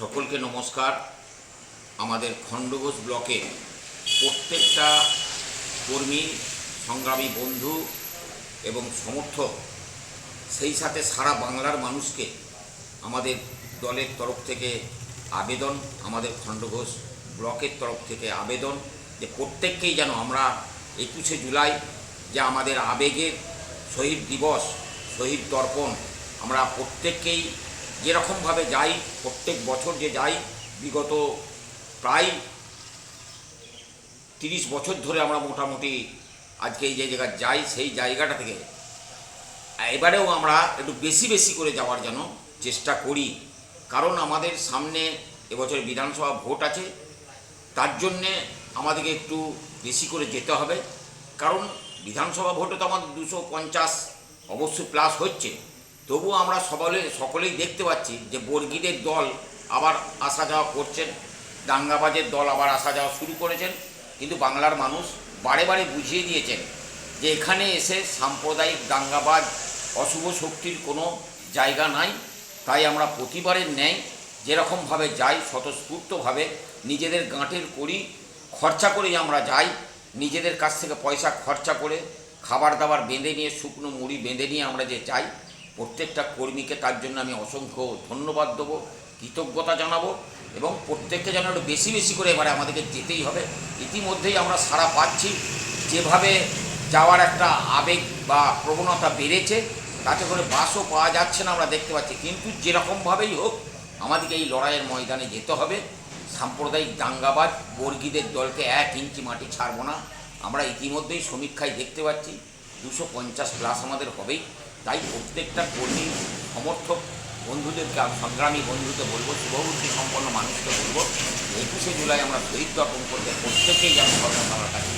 সকলকে নমস্কার। আমাদের খণ্ডঘোষ ব্লকে প্রত্যেকটা কর্মী, সংগ্রামী বন্ধু এবং সমর্থক, সেই সাথে সারা বাংলার মানুষকে আমাদের দলের তরফ থেকে আবেদন, আমাদের খণ্ডঘোষ ব্লকের তরফ থেকে আবেদন যে প্রত্যেককেই যেন আমরা 21শে জুলাই যে আমাদের আবেগের শহীদ দিবস, শহীদ দর্পণ, আমরা প্রত্যেককেই যেরকমভাবে যাই, প্রত্যেক বছর যে যাই, বিগত প্রায় 30 বছর ধরে আমরা মোটামুটি আজকে এই যে জায়গায় যাই, সেই জায়গাটা থেকে এবারেও আমরা একটু বেশি বেশি করে যাওয়ার যেন চেষ্টা করি। কারণ আমাদের সামনে এবছর বিধানসভা ভোট আছে, তার জন্যে আমাদেরকে একটু বেশি করে যেতে হবে। কারণ বিধানসভা ভোটে তো আমাদের 250 অবশ্যই প্লাস হচ্ছে, তবুও আমরা সকলেই দেখতে পাচ্ছি যে বর্গীদের দল আবার আসা যাওয়া করছেন, দাঙ্গাবাজের দল আবার আসা যাওয়া শুরু করেছেন। কিন্তু বাংলার মানুষ বারে বারে বুঝিয়ে দিয়েছেন যে এখানে এসে সাম্প্রদায়িক দাঙ্গাবাজ, অশুভ শক্তির কোনো জায়গা নাই। তাই আমরা প্রতিবারের ন্যায় যেরকমভাবে যাই, স্বতঃস্ফূর্তভাবে নিজেদের গাঁটের করি খরচা করেই আমরা যাই, নিজেদের কাছ থেকে পয়সা খরচা করে খাবার দাবার বেঁধে নিয়ে, শুকনো মুড়ি বেঁধে নিয়ে আমরা যে চাই, প্রত্যেকটা কর্মীকে তার জন্য আমি অসংখ্য ধন্যবাদ দেবো, কৃতজ্ঞতা জানাবো এবং প্রত্যেককে যেন একটু বেশি বেশি করে এবারে আমাদেরকে যেতেই হবে। ইতিমধ্যেই আমরা সাড়া পাচ্ছি, যেভাবে যাওয়ার একটা আবেগ বা প্রবণতা বেড়েছে, তাতে করে বাসও পাওয়া যাচ্ছে না, আমরা দেখতে পাচ্ছি। কিন্তু যেরকমভাবেই হোক আমাদেরকে এই লড়াইয়ের ময়দানে যেতে হবে। সাম্প্রদায়িক দাঙ্গাবাজ বর্গীদের দলকে 1 ইঞ্চি মাটি ছাড়ব না। আমরা ইতিমধ্যেই সমীক্ষায় দেখতে পাচ্ছি 250 প্লাস আমাদের হবেই। তাই প্রত্যেকটা কর্মী, সমর্থক বন্ধুদেরকে, সংগ্রামী বন্ধুকে বলবো, শুভবুদ্ধি সম্পন্ন মানুষকে বলবো, 21শে জুলাই আমরা শহীদ দর্পণ করতে প্রত্যেকেই যেন সর্বসাধারণ কাছে